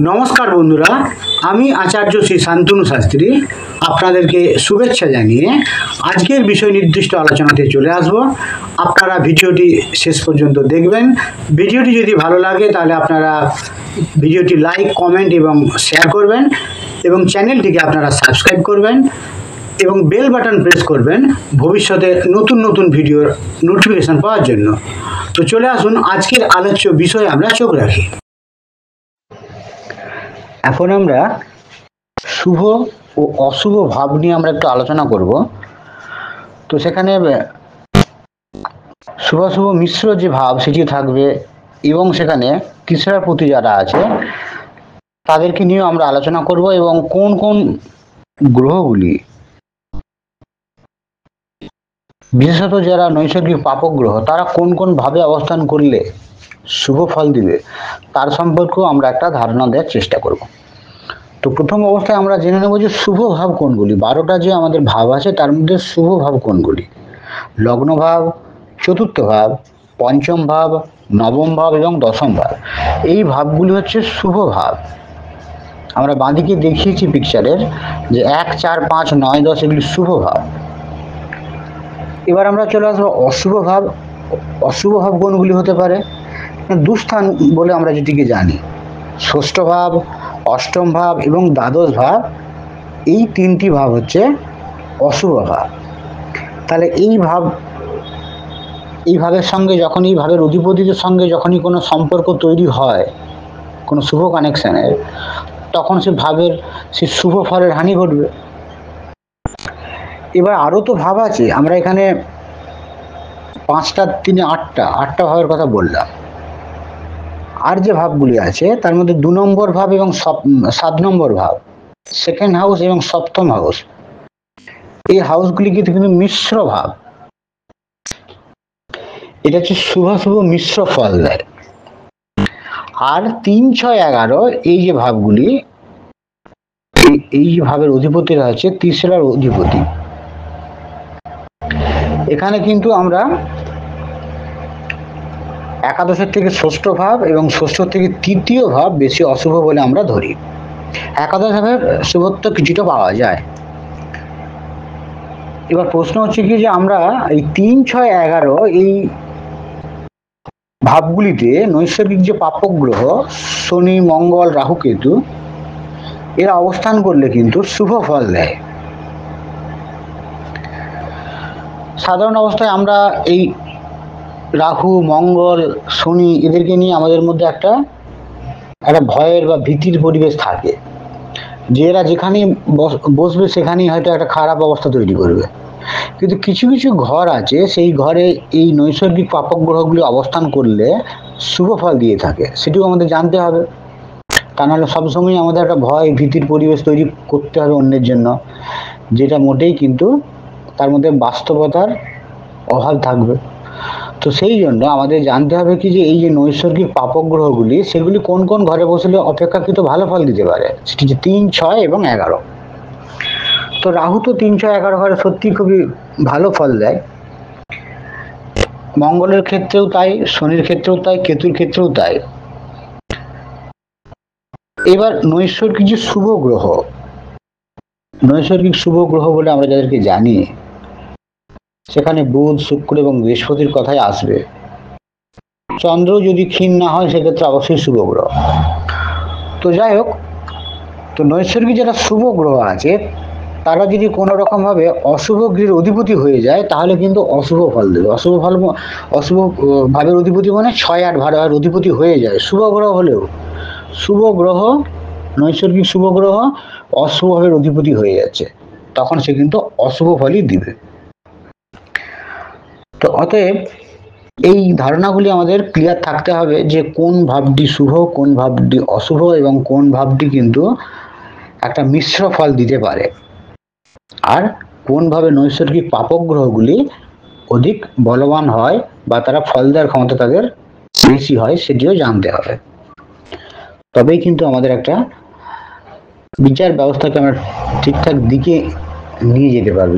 নমস্কার বন্ধুরা, আমি আচার্য শ্রী শান্তনু শাস্ত্রী আপনাদেরকে শুভেচ্ছা জানিয়ে আজকের বিষয় নির্দিষ্ট আলোচনাতে চলে আসব। আপনারা ভিডিওটি শেষ পর্যন্ত দেখবেন। ভিডিওটি যদি ভালো লাগে তাহলে আপনারা ভিডিওটি লাইক, কমেন্ট এবং শেয়ার করবেন এবং চ্যানেলটিকে আপনারা সাবস্ক্রাইব করবেন এবং বেল বাটন প্রেস করবেন ভবিষ্যতে নতুন নতুন ভিডিওর নোটিফিকেশন পাওয়ার জন্য। তো চলে আসুন, আজকের আলোচ্য বিষয়ে আমরা চোখ রাখি। এখন আমরা শুভ ও অশুভ ভাব নিয়ে আমরা একটু আলোচনা করব। তো সেখানে শুভাশুভ মিশ্র যে ভাব সেটি থাকবে এবং সেখানে তিসরা প্রতি যারা আছে তাদেরকে নিয়েও আমরা আলোচনা করব এবং কোন কোন গ্রহগুলি, বিশেষত যারা নৈসর্গিক পাপক গ্রহ, তারা কোন কোন ভাবে অবস্থান করলে শুভ ফল দিবে তার সম্পর্কেও আমরা একটা ধারণা দেওয়ার চেষ্টা করব। তো প্রথম অবস্থায় আমরা জেনে নেব যে শুভ ভাব কোনগুলি। 12টা যে আমাদের ভাব আছে তার মধ্যে শুভ ভাব কোনগুলি। লগ্ন ভাব, চতুর্থ ভাব, পঞ্চম ভাব, নবম ভাব এবং দশম ভাব, এই ভাবগুলি হচ্ছে শুভ ভাব। আমরা বাঁদিকে দেখিয়েছি পিকচারের যে 1, 4, 5, 9, 10 এগুলি শুভ ভাব। এবার আমরা চলে আসবো অশুভ ভাব। অশুভ ভাব কোনগুলি হতে পারে? দুস্থান বলে আমরা যেটিকে জানি, ষষ্ঠ ভাব, অষ্টম ভাব এবং দ্বাদশ ভাব, এই তিনটি ভাব হচ্ছে অশুভ ভাব। তাহলে এই ভাবের সঙ্গে যখন এই ভাবের অধিপতিদের সঙ্গে যখনই কোনো সম্পর্ক তৈরি হয় কোনো শুভ কানেকশনের, তখন সে শুভ ফলের হানি ঘটবে। এবার আরও তো ভাব আছে, আমরা এখানে 5টা 3 8টা ভাবের কথা বললাম। আর যে ভাবগুলি আছে তার মধ্যে 2 নম্বর ভাব এবং 7 নম্বর ভাব, সেকেন্ড হাউস এবং সপ্তম হাউস, এই হাউসগুলি কিন্তু মিশ্র ভাব। এটা হচ্ছে শুভাশুভ মিশ্র ফল দেয়। আর 3, 6, 11 এই যে ভাবগুলি, এই যে ভাবের অধিপতিরা হচ্ছে তিসরার অধিপতি। এখানে কিন্তু আমরা একাদশের থেকে ষষ্ঠ ভাব এবং ষষ্ঠ থেকে তৃতীয় ভাব বেশি অশুভ বলে আমরা ধরি। একাদশ ভাবে শুভত্ব কিছুটা পাওয়া যায়। এবার প্রশ্ন হচ্ছে কি যে আমরা এই 3, 6, 11 এই ভাবগুলিতে নৈসর্গিক যে পাপক গ্রহ শনি, মঙ্গল, রাহু, কেতু, এরা অবস্থান করলে কিন্তু শুভ ফল দেয়। সাধারণ অবস্থায় আমরা এই রাহু, মঙ্গল, শনি এদেরকে নিয়ে আমাদের মধ্যে একটা ভয়ের বা ভীতির পরিবেশ থাকে, যে এরা যেখানেই বসবে সেখানেই হয়তো একটা খারাপ অবস্থা তৈরি করবে। কিন্তু কিছু কিছু ঘর আছে, সেই ঘরে এই নৈসর্গিক পাপক গ্রহগুলি অবস্থান করলে শুভ ফল দিয়ে থাকে, সেটিও আমাদের জানতে হবে। তা নাহলে সবসময় আমাদের একটা ভয় ভীতির পরিবেশ তৈরি করতে হবে অন্যের জন্য, যেটা মোটেই কিন্তু তার মধ্যে বাস্তবতার অভাব থাকবে। তো সেই জন্য আমাদের জানতে হবে কি যে এই যে নৈসর্গিক পাপক গ্রহগুলি, সেগুলি কোন কোন ঘরে বসলে অপেক্ষাকৃত ভালো ফল দিতে পারে, সেটি যে 3, 6 এবং 11। তো রাহু তো 3, 6, 11 ঘরে সত্যি খুবই ভালো ফল দেয়। মঙ্গলের ক্ষেত্রেও তাই, শনির ক্ষেত্রেও তাই, কেতুর ক্ষেত্রেও তাই। এবার নৈসর্গিক যে শুভ গ্রহ, নৈসর্গিক শুভ গ্রহ বলে আমরা যাদেরকে জানি, সেখানে বুধ, শুক্র এবং বৃহস্পতির কথাই আসবে। চন্দ্র যদি ক্ষীণ না হয় সেক্ষেত্রে অবশ্যই শুভ গ্রহ। তো যাই হোক, তো নৈসর্গিক যারা শুভ গ্রহ আছে তারা যদি কোনো রকম ভাবে অশুভ গ্রহের অধিপতি হয়ে যায় তাহলে কিন্তু অশুভ ফল দেবে। অশুভ ভাবের অধিপতি মানে 6, 8 ভাবের অধিপতি হয়ে যায় শুভ গ্রহ হলেও। শুভ গ্রহ, নৈসর্গিক শুভ গ্রহ অশুভ ভাবের অধিপতি হয়ে যাচ্ছে, তখন সে কিন্তু অশুভ ফলই দিবে। তো অতএব এই ধারণাগুলি আমাদের ক্লিয়ার থাকতে হবে যে কোন ভাবটি শুভ, কোন ভাবটি অশুভ এবং কোন ভাবটি কিন্তু একটা মিশ্র ফল দিতে পারে, আর কোন ভাবে নৈসর্গিক পাপক গ্রহগুলি অধিক বলবান হয় বা তারা ফল দেওয়ার ক্ষমতা তাদের বেশি হয়, সেটিও জানতে হবে। তবেই কিন্তু আমাদের একটা বিচার ব্যবস্থাকে আমরা ঠিকঠাক দিকে নিয়ে যেতে পারবো।